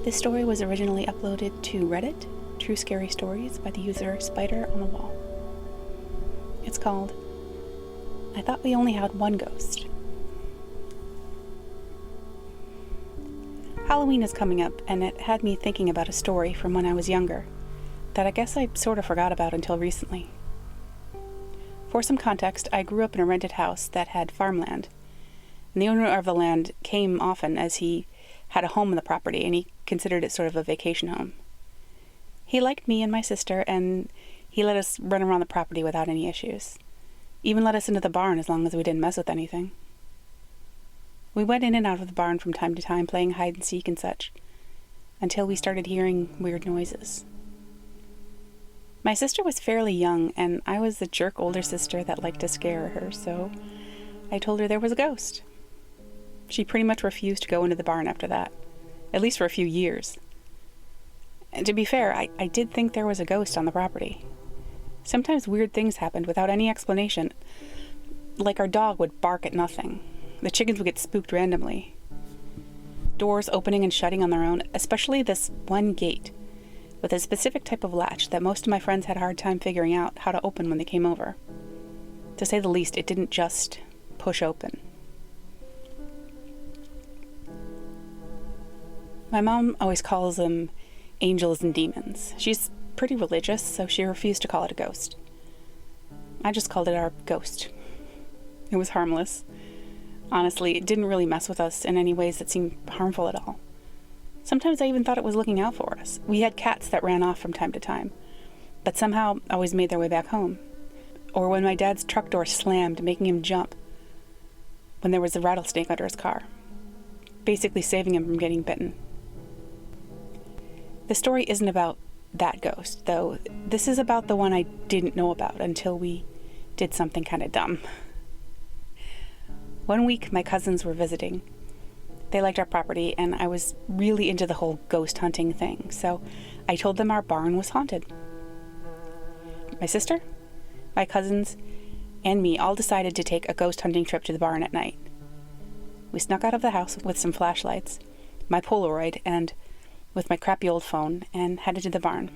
This story was originally uploaded to Reddit, TrueScaryStories, by the user Spider on the Wall. It's called I Thought We Only Had One Ghost. Halloween is coming up, and it had me thinking about a story from when I was younger that I guess I sort of forgot about until recently. For some context, I grew up in a rented house that had farmland, and the owner of the land came often as he had a home on the property, and he considered it sort of a vacation home. He liked me and my sister, and he let us run around the property without any issues. Even let us into the barn as long as we didn't mess with anything. We went in and out of the barn from time to time, playing hide and seek and such, until we started hearing weird noises. My sister was fairly young, and I was the jerk older sister that liked to scare her, so I told her there was a ghost. She pretty much refused to go into the barn after that, at least for a few years. And to be fair, I did think there was a ghost on the property. Sometimes weird things happened without any explanation, like our dog would bark at nothing. The chickens would get spooked randomly. Doors opening and shutting on their own, especially this one gate with a specific type of latch that most of my friends had a hard time figuring out how to open when they came over. To say the least, it didn't just push open. My mom always calls them angels and demons. She's pretty religious, so she refused to call it a ghost. I just called it our ghost. It was harmless. Honestly, it didn't really mess with us in any ways that seemed harmful at all. Sometimes I even thought it was looking out for us. We had cats that ran off from time to time, but somehow always made their way back home. Or when my dad's truck door slammed, making him jump when there was a rattlesnake under his car, basically saving him from getting bitten. The story isn't about that ghost, though. This is about the one I didn't know about until we did something kind of dumb. One week, my cousins were visiting. They liked our property, and I was really into the whole ghost hunting thing, so I told them our barn was haunted. My sister, my cousins, and me all decided to take a ghost hunting trip to the barn at night. We snuck out of the house with some flashlights, my Polaroid, and with my crappy old phone, and headed to the barn.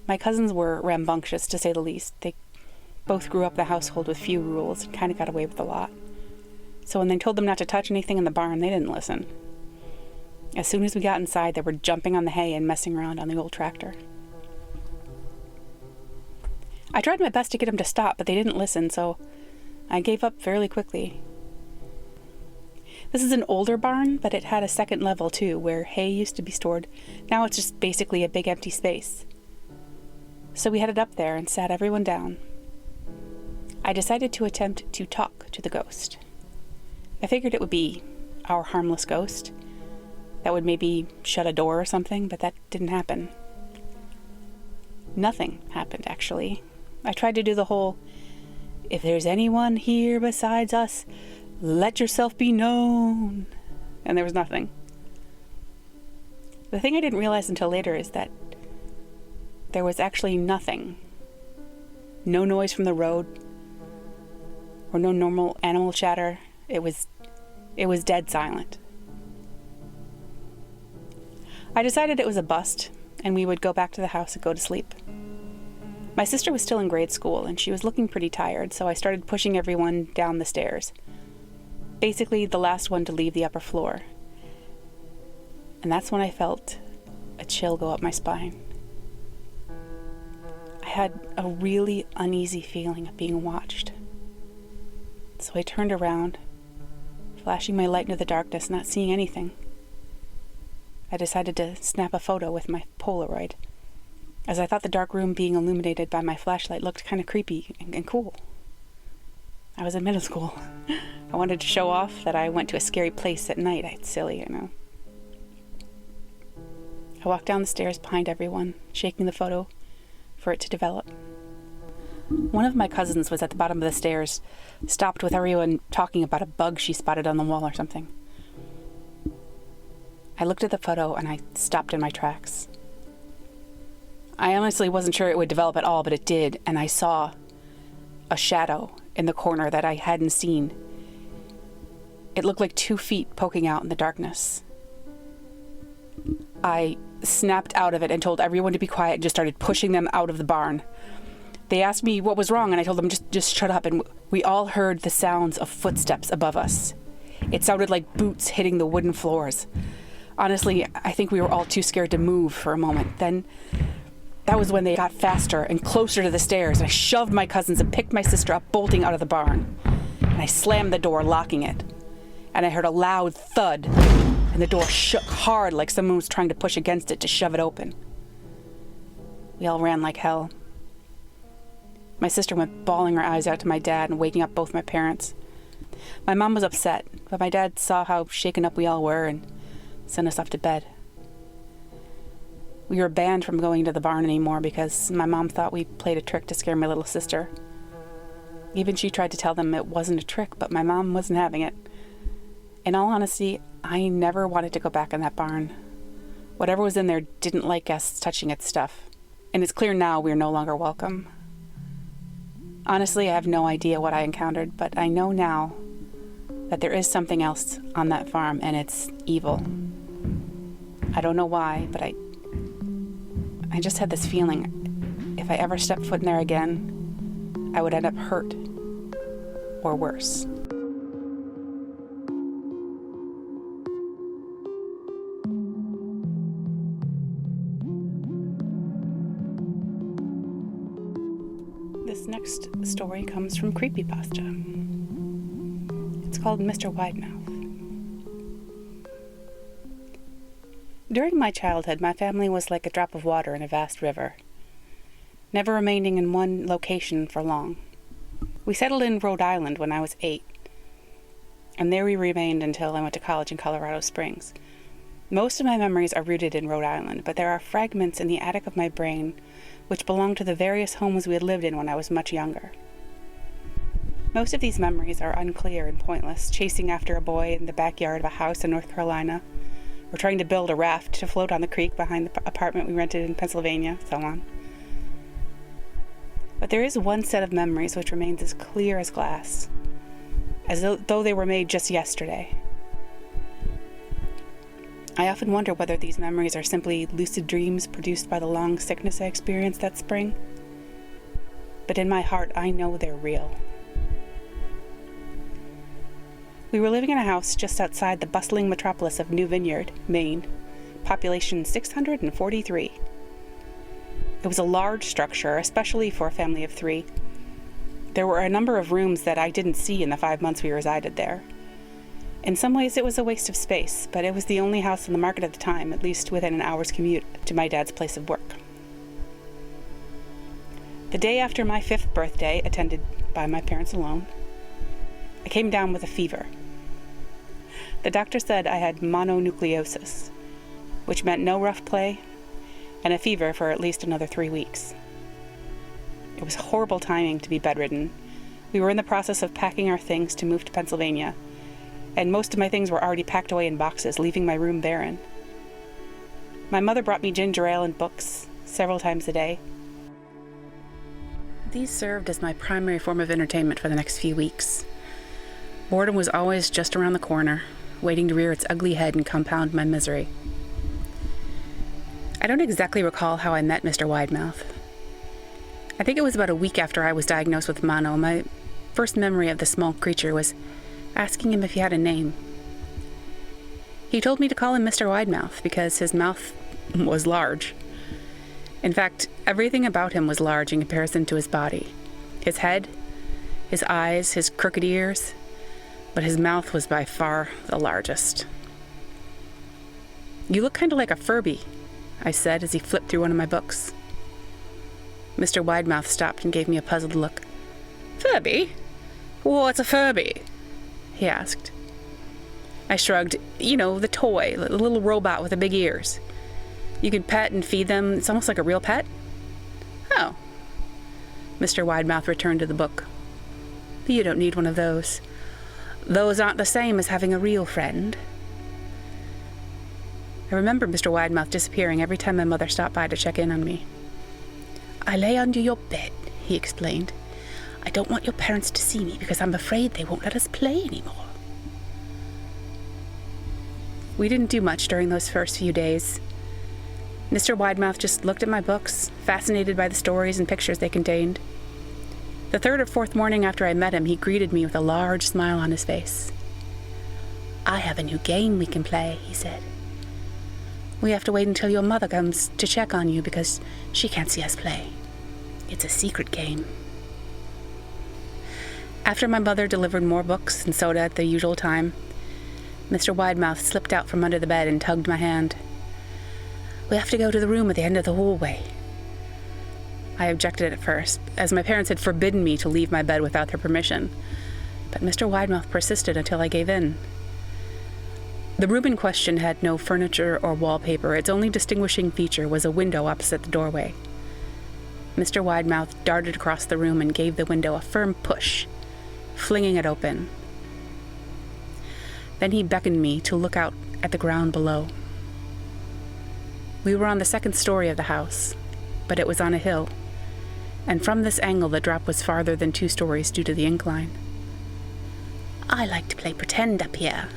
My cousins were rambunctious, to say the least. They both grew up in a household with few rules and kind of got away with a lot. So when they told them not to touch anything in the barn, they didn't listen. As soon as we got inside, they were jumping on the hay and messing around on the old tractor. I tried my best to get them to stop, but they didn't listen, so I gave up fairly quickly. This is an older barn, but it had a second level too, where hay used to be stored. Now it's just basically a big empty space. So we headed up there and sat everyone down. I decided to attempt to talk to the ghost. I figured it would be our harmless ghost that would maybe shut a door or something, but that didn't happen. Nothing happened, actually. I tried to do the whole, if there's anyone here besides us, let yourself be known. And there was nothing. The thing I didn't realize until later is that there was actually nothing. No noise from the road, or no normal animal chatter. It was dead silent. I decided it was a bust, and we would go back to the house and go to sleep. My sister was still in grade school, and she was looking pretty tired, so I started pushing everyone down the stairs. Basically, the last one to leave the upper floor. And that's when I felt a chill go up my spine. I had a really uneasy feeling of being watched. So I turned around, flashing my light into the darkness, not seeing anything. I decided to snap a photo with my Polaroid, as I thought the dark room being illuminated by my flashlight looked kind of creepy and cool. I was in middle school. I wanted to show off that I went to a scary place at night. It's silly, I know. I walked down the stairs behind everyone, shaking the photo for it to develop. One of my cousins was at the bottom of the stairs, stopped with everyone talking about a bug she spotted on the wall or something. I looked at the photo and I stopped in my tracks. I honestly wasn't sure it would develop at all, but it did, and I saw a shadow in the corner that I hadn't seen. It looked like 2 feet poking out in the darkness. I snapped out of it and told everyone to be quiet and just started pushing them out of the barn. They asked me what was wrong, and I told them just shut up, and we all heard the sounds of footsteps above us. It sounded like boots hitting the wooden floors. Honestly, I think we were all too scared to move for a moment. Then that was when they got faster and closer to the stairs. I shoved my cousins and picked my sister up, bolting out of the barn. And I slammed the door, locking it. And I heard a loud thud, and the door shook hard like someone was trying to push against it to shove it open. We all ran like hell. My sister went bawling her eyes out to my dad and waking up both my parents. My mom was upset, but my dad saw how shaken up we all were and sent us off to bed. We were banned from going to the barn anymore because my mom thought we played a trick to scare my little sister. Even she tried to tell them it wasn't a trick, but my mom wasn't having it. In all honesty, I never wanted to go back in that barn. Whatever was in there didn't like guests touching its stuff, and it's clear now we're no longer welcome. Honestly, I have no idea what I encountered, but I know now that there is something else on that farm, and it's evil. I don't know why, but I just had this feeling if I ever stepped foot in there again, I would end up hurt or worse. This next story comes from Creepypasta. It's called Mr. Widemouth. During my childhood, my family was like a drop of water in a vast river, never remaining in one location for long. We settled in Rhode Island when I was 8, and there we remained until I went to college in Colorado Springs. Most of my memories are rooted in Rhode Island, but there are fragments in the attic of my brain which belong to the various homes we had lived in when I was much younger. Most of these memories are unclear and pointless, chasing after a boy in the backyard of a house in North Carolina, or trying to build a raft to float on the creek behind the apartment we rented in Pennsylvania, so on. But there is one set of memories which remains as clear as glass, as though they were made just yesterday. I often wonder whether these memories are simply lucid dreams produced by the long sickness I experienced that spring. But in my heart, I know they're real. We were living in a house just outside the bustling metropolis of New Vineyard, Maine, population 643. It was a large structure, especially for a family of 3. There were a number of rooms that I didn't see in the 5 months we resided there. In some ways, it was a waste of space, but it was the only house on the market at the time, at least within an hour's commute to my dad's place of work. The day after my 5th birthday, attended by my parents alone, I came down with a fever. The doctor said I had mononucleosis, which meant no rough play, and a fever for at least another 3 weeks. It was horrible timing to be bedridden. We were in the process of packing our things to move to Pennsylvania, and most of my things were already packed away in boxes, leaving my room barren. My mother brought me ginger ale and books several times a day. These served as my primary form of entertainment for the next few weeks. Boredom was always just around the corner, waiting to rear its ugly head and compound my misery. I don't exactly recall how I met Mr. Widemouth. I think it was about a week after I was diagnosed with mono. My first memory of the small creature was asking him if he had a name. He told me to call him Mr. Widemouth because his mouth was large. In fact, everything about him was large in comparison to his body. His head, his eyes, his crooked ears, but his mouth was by far the largest. "You look kind of like a Furby," I said as he flipped through one of my books. Mr. Widemouth stopped and gave me a puzzled look. "Furby? What's a Furby?" he asked. I shrugged. "You know, the toy, the little robot with the big ears. You can pet and feed them. It's almost like a real pet." "Oh." Mr. Widemouth returned to the book. "You don't need one of those. Those aren't the same as having a real friend." I remember Mr. Widemouth disappearing every time my mother stopped by to check in on me. "I lay under your bed," he explained. "I don't want your parents to see me because I'm afraid they won't let us play anymore." We didn't do much during those first few days. Mr. Widemouth just looked at my books, fascinated by the stories and pictures they contained. The third or fourth morning after I met him, he greeted me with a large smile on his face. "I have a new game we can play," he said. "We have to wait until your mother comes to check on you because she can't see us play. It's a secret game." After my mother delivered more books and soda at the usual time, Mr. Widemouth slipped out from under the bed and tugged my hand. "We have to go to the room at the end of the hallway." I objected at first, as my parents had forbidden me to leave my bed without their permission, but Mr. Widemouth persisted until I gave in. The room in question had no furniture or wallpaper. Its only distinguishing feature was a window opposite the doorway. Mr. Widemouth darted across the room and gave the window a firm push, flinging it open. Then he beckoned me to look out at the ground below. We were on the second story of the house, but it was on a hill, and from this angle the drop was farther than 2 stories due to the incline. "I like to play pretend up here,"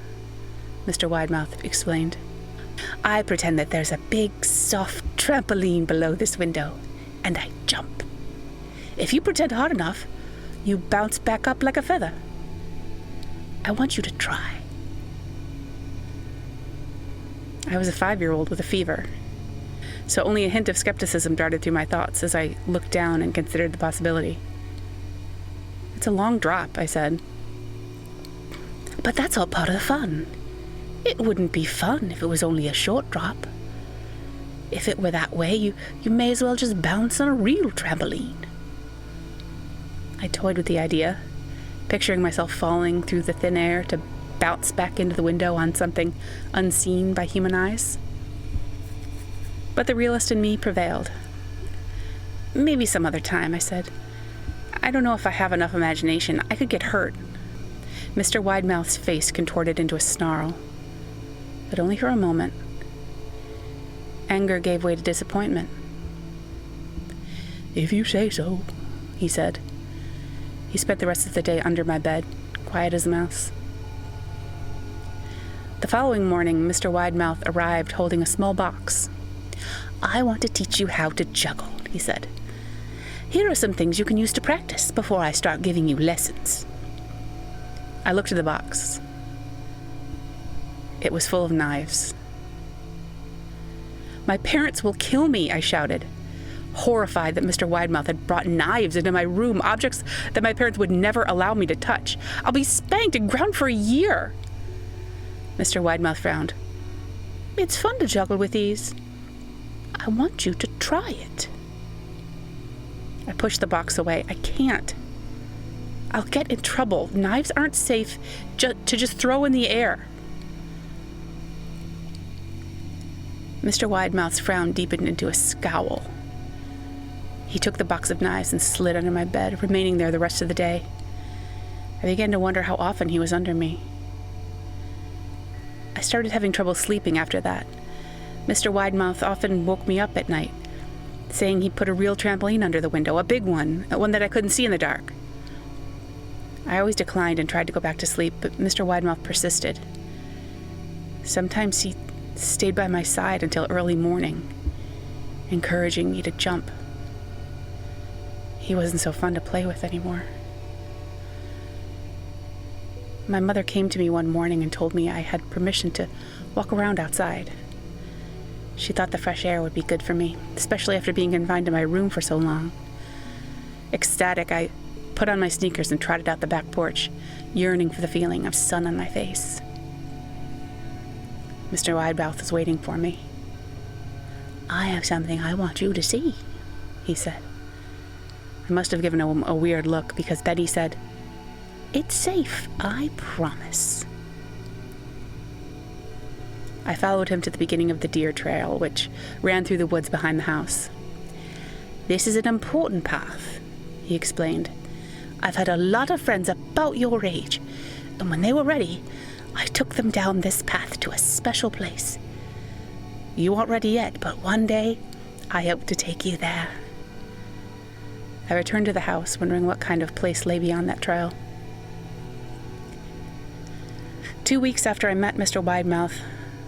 Mr. Widemouth explained. "I pretend that there's a big, soft trampoline below this window, and I jump. If you pretend hard enough, you bounce back up like a feather. I want you to try." I was a 5-year-old with a fever, so only a hint of skepticism darted through my thoughts as I looked down and considered the possibility. "It's a long drop," I said. "But that's all part of the fun. It wouldn't be fun if it was only a short drop. If it were that way, you may as well just bounce on a real trampoline." I toyed with the idea, picturing myself falling through the thin air to bounce back into the window on something unseen by human eyes. But the realist in me prevailed. "Maybe some other time," I said. "I don't know if I have enough imagination. I could get hurt." Mr. Widemouth's face contorted into a snarl, but only for a moment. Anger gave way to disappointment. "If you say so," he said. He spent the rest of the day under my bed, quiet as a mouse. The following morning, Mr. Widemouth arrived holding a small box. "I want to teach you how to juggle," he said. "Here are some things you can use to practice before I start giving you lessons." I looked at the box. It was full of knives. "My parents will kill me," I shouted, horrified that Mr. Widemouth had brought knives into my room, objects that my parents would never allow me to touch. "I'll be spanked and ground for a year." Mr. Widemouth frowned. "It's fun to juggle with these. I want you to try it." I pushed the box away. "I can't. I'll get in trouble. Knives aren't safe to just throw in the air." Mr. Widemouth's frown deepened into a scowl. He took the box of knives and slid under my bed, remaining there the rest of the day. I began to wonder how often he was under me. I started having trouble sleeping after that. Mr. Widemouth often woke me up at night, saying he'd put a real trampoline under the window, a big one that I couldn't see in the dark. I always declined and tried to go back to sleep, but Mr. Widemouth persisted. Sometimes he stayed by my side until early morning, encouraging me to jump. He wasn't so fun to play with anymore. My mother came to me one morning and told me I had permission to walk around outside. She thought the fresh air would be good for me, especially after being confined to my room for so long. Ecstatic, I put on my sneakers and trotted out the back porch, yearning for the feeling of sun on my face. Mr. Widemouth was waiting for me. "I have something I want you to see," he said. I must have given him a weird look, because then he said, "It's safe, I promise." I followed him to the beginning of the deer trail, which ran through the woods behind the house. "This is an important path," he explained. "I've had a lot of friends about your age, and when they were ready, I took them down this path to a special place. You aren't ready yet, but one day I hope to take you there." I returned to the house, wondering what kind of place lay beyond that trail. 2 weeks after I met Mr. Widemouth,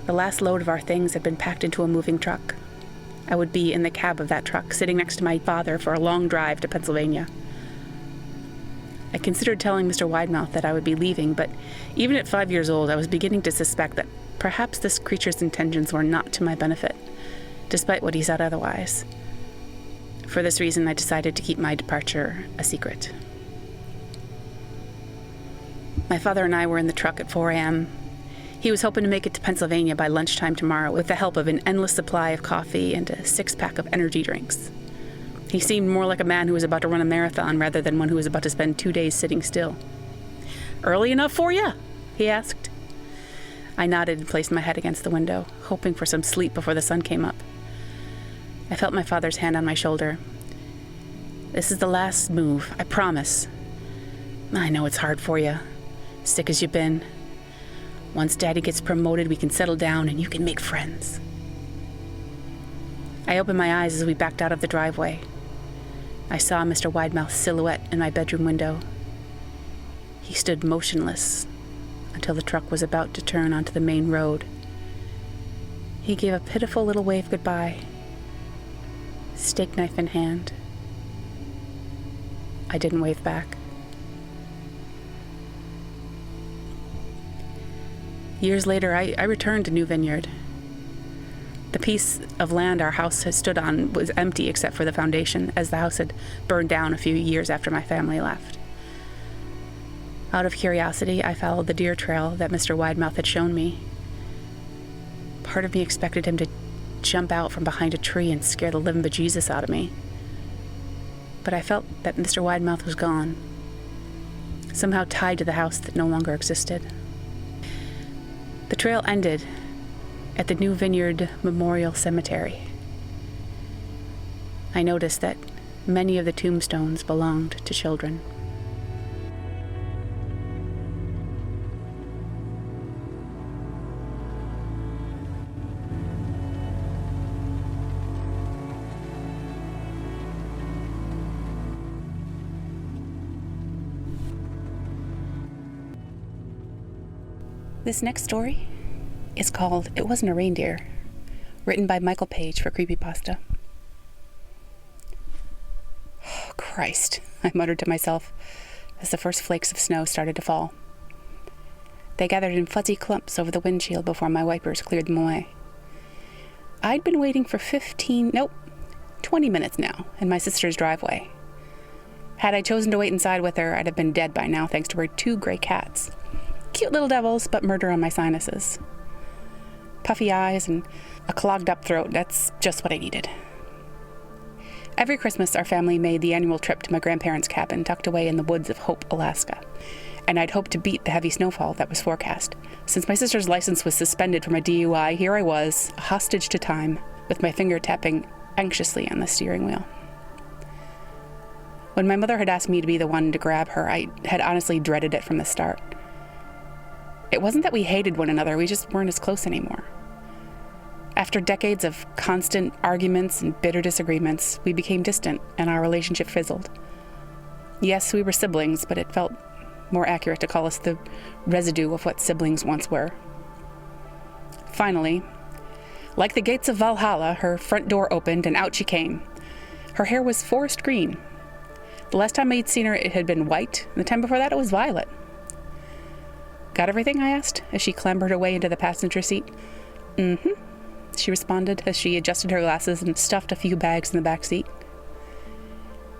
the last load of our things had been packed into a moving truck. I would be in the cab of that truck, sitting next to my father for a long drive to Pennsylvania. I considered telling Mr. Widemouth that I would be leaving, but even at 5 years old, I was beginning to suspect that perhaps this creature's intentions were not to my benefit, despite what he said otherwise. For this reason, I decided to keep my departure a secret. My father and I were in the truck at 4 a.m. He was hoping to make it to Pennsylvania by lunchtime tomorrow with the help of an endless supply of coffee and a 6-pack of energy drinks. He seemed more like a man who was about to run a marathon rather than one who was about to spend 2 days sitting still. "Early enough for you?" he asked. I nodded and placed my head against the window, hoping for some sleep before the sun came up. I felt my father's hand on my shoulder. "This is the last move, I promise. I know it's hard for you, sick as you've been. Once Daddy gets promoted, we can settle down and you can make friends." I opened my eyes as we backed out of the driveway. I saw Mr. Widemouth's silhouette in my bedroom window. He stood motionless until the truck was about to turn onto the main road. He gave a pitiful little wave goodbye, steak knife in hand. I didn't wave back. Years later, I returned to New Vineyard. The piece of land our house had stood on was empty except for the foundation, as the house had burned down a few years after my family left. Out of curiosity, I followed the deer trail that Mr. Widemouth had shown me. Part of me expected him to jump out from behind a tree and scare the living bejesus out of me. But I felt that Mr. Widemouth was gone, somehow tied to the house that no longer existed. The trail ended at the New Vineyard Memorial Cemetery. I noticed that many of the tombstones belonged to children. This next story is called It Wasn't a Reindeer, written by Paige for Creepypasta. Oh, Christ, I muttered to myself as the first flakes of snow started to fall. They gathered in fuzzy clumps over the windshield before my wipers cleared them away. I'd been waiting for 20 minutes now in my sister's driveway. Had I chosen to wait inside with her, I'd have been dead by now thanks to her 2 gray cats. Cute little devils, but murder on my sinuses. Puffy eyes and a clogged up throat, that's just what I needed. Every Christmas, our family made the annual trip to my grandparents' cabin tucked away in the woods of Hope, Alaska. And I'd hoped to beat the heavy snowfall that was forecast. Since my sister's license was suspended from a DUI, here I was, a hostage to time, with my finger tapping anxiously on the steering wheel. When my mother had asked me to be the one to grab her, I had honestly dreaded it from the start. It wasn't that we hated one another, we just weren't as close anymore. After decades of constant arguments and bitter disagreements, we became distant and our relationship fizzled. Yes, we were siblings, but it felt more accurate to call us the residue of what siblings once were. Finally, like the gates of Valhalla, her front door opened and out she came. Her hair was forest green. The last time I'd seen her, it had been white, and the time before that, it was violet. "Got everything?" I asked, as she clambered her way into the passenger seat. "Mm-hmm," she responded as she adjusted her glasses and stuffed a few bags in the back seat.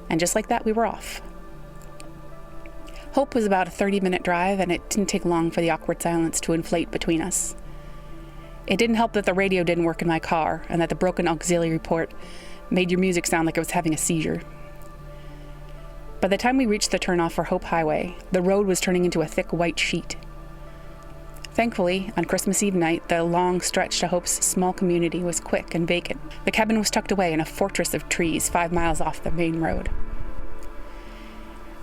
And just like that, we were off. Hope was about a 30-minute drive, and it didn't take long for the awkward silence to inflate between us. It didn't help that the radio didn't work in my car, and that the broken auxiliary port made your music sound like it was having a seizure. By the time we reached the turnoff for Hope Highway, the road was turning into a thick white sheet. Thankfully, on Christmas Eve night, the long stretch to Hope's small community was quick and vacant. The cabin was tucked away in a fortress of trees 5 miles off the main road.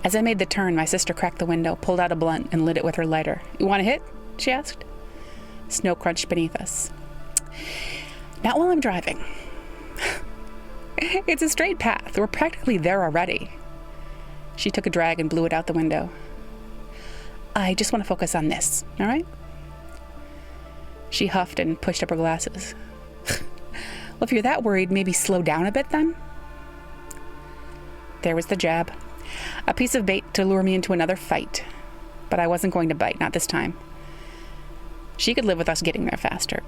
As I made the turn, my sister cracked the window, pulled out a blunt, and lit it with her lighter. "You want a hit?" she asked. Snow crunched beneath us. "Not while I'm driving." "It's a straight path. We're practically there already." She took a drag and blew it out the window. "I just want to focus on this, all right?" She huffed and pushed up her glasses. Well, if you're that worried, maybe slow down a bit then? There was the jab. A piece of bait to lure me into another fight. But I wasn't going to bite, not this time. She could live with us getting there faster.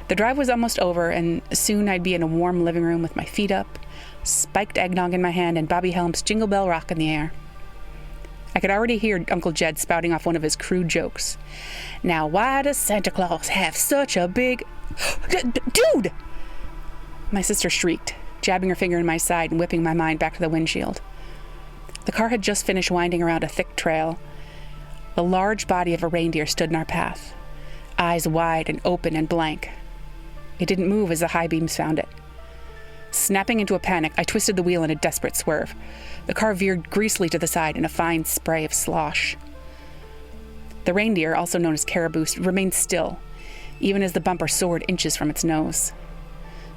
The drive was almost over, and soon I'd be in a warm living room with my feet up, spiked eggnog in my hand, and Bobby Helm's Jingle Bell Rock in the air. I could already hear Uncle Jed spouting off one of his crude jokes. Now, why does Santa Claus have such a big... Dude! My sister shrieked, jabbing her finger in my side and whipping my mind back to the windshield. The car had just finished winding around a thick trail. The large body of a reindeer stood in our path, eyes wide and open and blank. It didn't move as the high beams found it. Snapping into a panic, I twisted the wheel in a desperate swerve. The car veered greasily to the side in a fine spray of slosh. The reindeer, also known as caribou, remained still, even as the bumper soared inches from its nose.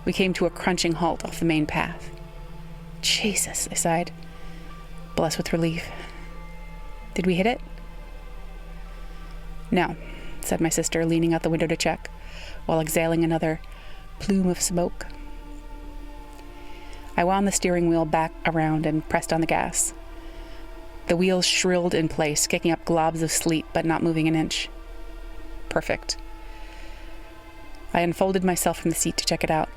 We came to a crunching halt off the main path. Jesus, I sighed, blessed with relief. Did we hit it? No, said my sister, leaning out the window to check, while exhaling another plume of smoke. I wound the steering wheel back around and pressed on the gas. The wheels shrilled in place, kicking up globs of sleet, but not moving an inch. Perfect. I unfolded myself from the seat to check it out.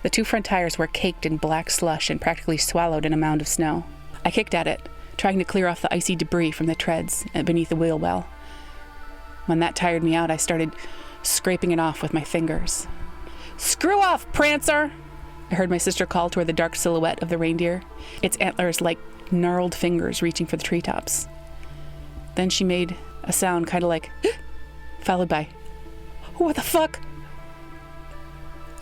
The two front tires were caked in black slush and practically swallowed in a mound of snow. I kicked at it, trying to clear off the icy debris from the treads beneath the wheel well. When that tired me out, I started scraping it off with my fingers. "Screw off, Prancer!" I heard my sister call toward the dark silhouette of the reindeer, its antlers like gnarled fingers reaching for the treetops. Then she made a sound kind of like, followed by, "What the fuck?"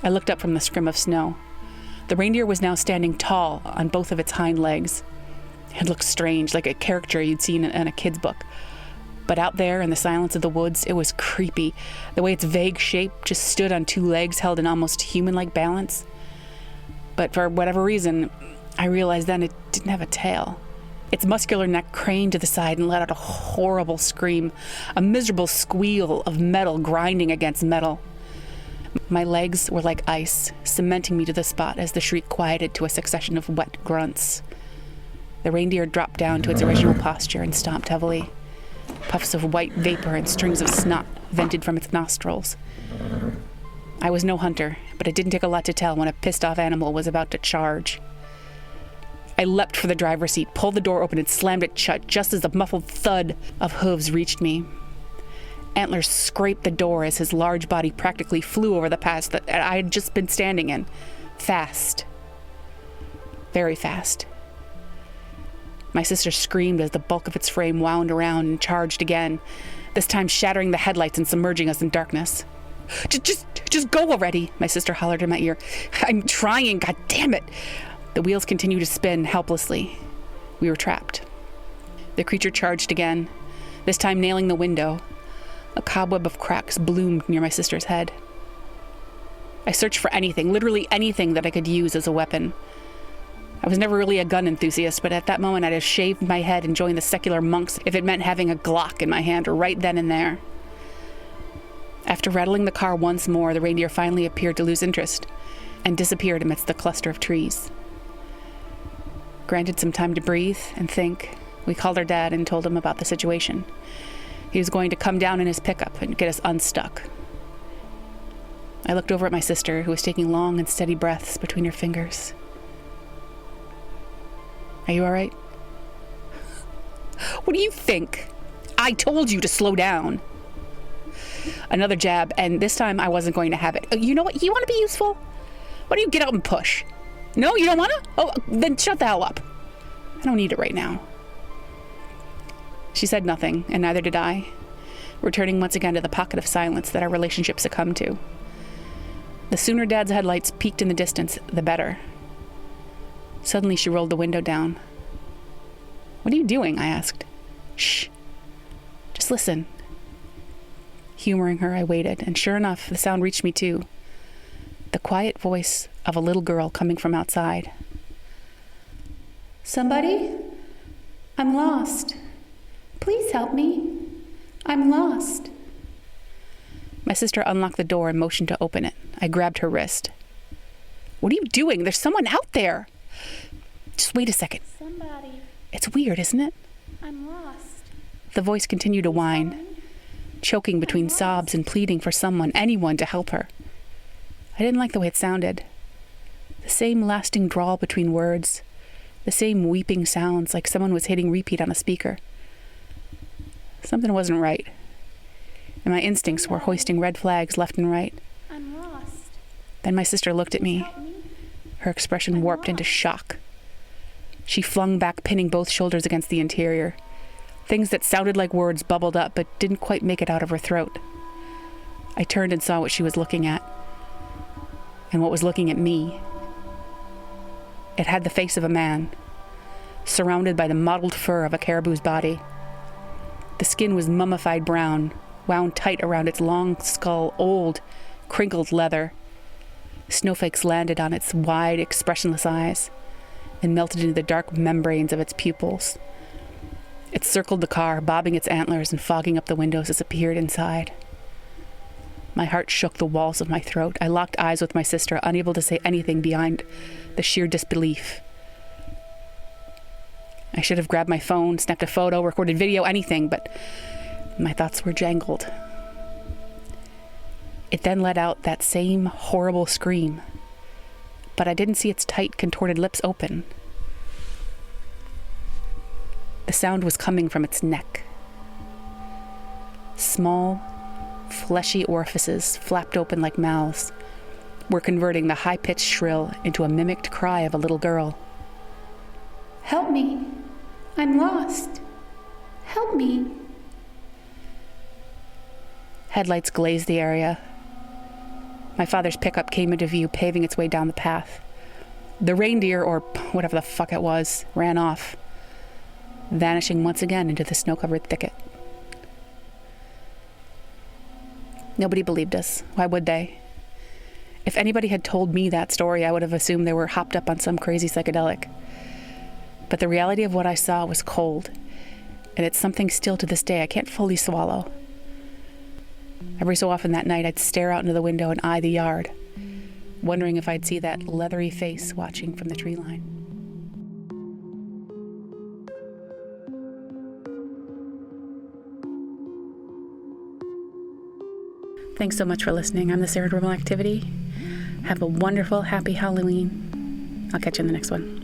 I looked up from the scrim of snow. The reindeer was now standing tall on both of its hind legs. It looked strange, like a character you'd seen in a kid's book. But out there in the silence of the woods, it was creepy, the way its vague shape just stood on two legs held in almost human-like balance. But for whatever reason, I realized then it didn't have a tail. Its muscular neck craned to the side and let out a horrible scream, a miserable squeal of metal grinding against metal. My legs were like ice, cementing me to the spot as the shriek quieted to a succession of wet grunts. The reindeer dropped down to its original posture and stomped heavily. Puffs of white vapor and strings of snot vented from its nostrils. I was no hunter, but it didn't take a lot to tell when a pissed-off animal was about to charge. I leapt for the driver's seat, pulled the door open, and slammed it shut just as the muffled thud of hooves reached me. Antlers scraped the door as his large body practically flew over the path that I had just been standing in. Fast. Very fast. My sister screamed as the bulk of its frame wound around and charged again, this time shattering the headlights and submerging us in darkness. Just go already, my sister hollered in my ear. I'm trying, god damn it. The wheels continued to spin helplessly. We were trapped. The creature charged again, this time nailing the window. A cobweb of cracks bloomed near my sister's head. I searched for anything, literally anything that I could use as a weapon. I was never really a gun enthusiast, but at that moment I'd have shaved my head and joined the secular monks if it meant having a Glock in my hand right then and there. After rattling the car once more, the reindeer finally appeared to lose interest and disappeared amidst the cluster of trees. Granted some time to breathe and think, we called our dad and told him about the situation. He was going to come down in his pickup and get us unstuck. I looked over at my sister, who was taking long and steady breaths between her fingers. Are you all right? What do you think? I told you to slow down. Another jab, and this time I wasn't going to have it. You know what? You want to be useful? Why don't you get out and push? No, you don't want to? Oh, then shut the hell up. I don't need it right now. She said nothing, and neither did I, returning once again to the pocket of silence that our relationship succumbed to. The sooner Dad's headlights peaked in the distance, the better. Suddenly she rolled the window down. What are you doing? I asked. Shh. Just listen. Humoring her, I waited, and sure enough, the sound reached me too. The quiet voice of a little girl coming from outside. Somebody? I'm lost. Please help me. I'm lost. My sister unlocked the door and motioned to open it. I grabbed her wrist. What are you doing? There's someone out there. Just wait a second. Somebody. It's weird, isn't it? I'm lost. The voice continued to whine, choking between sobs and pleading for someone, anyone, to help her. I didn't like the way it sounded. The same lasting drawl between words, the same weeping sounds like someone was hitting repeat on a speaker. Something wasn't right, and my instincts were hoisting red flags left and right. I'm lost. Then my sister looked at me, Help me. her expression warped into shock. She flung back, pinning both shoulders against the interior. Things that sounded like words bubbled up but didn't quite make it out of her throat. I turned and saw what she was looking at, and what was looking at me. It had the face of a man, surrounded by the mottled fur of a caribou's body. The skin was mummified brown, wound tight around its long skull, old, crinkled leather. Snowflakes landed on its wide, expressionless eyes and melted into the dark membranes of its pupils. It circled the car, bobbing its antlers and fogging up the windows as it peered inside. My heart shook the walls of my throat. I locked eyes with my sister, unable to say anything beyond the sheer disbelief. I should have grabbed my phone, snapped a photo, recorded video, anything, but my thoughts were jangled. It then let out that same horrible scream, but I didn't see its tight, contorted lips open. The sound was coming from its neck. Small, fleshy orifices flapped open like mouths, were converting the high-pitched shrill into a mimicked cry of a little girl. Help me. I'm lost. Help me. Headlights glazed the area. My father's pickup came into view, paving its way down the path. The reindeer, or whatever the fuck it was, ran off, vanishing once again into the snow-covered thicket. Nobody believed us. Why would they? If anybody had told me that story, I would have assumed they were hopped up on some crazy psychedelic. But the reality of what I saw was cold, and it's something still to this day I can't fully swallow. Every so often that night, I'd stare out into the window and eye the yard, wondering if I'd see that leathery face watching from the tree line. Thanks so much for listening. I'm the Paranormal Activity. Have a wonderful, happy Halloween. I'll catch you in the next one.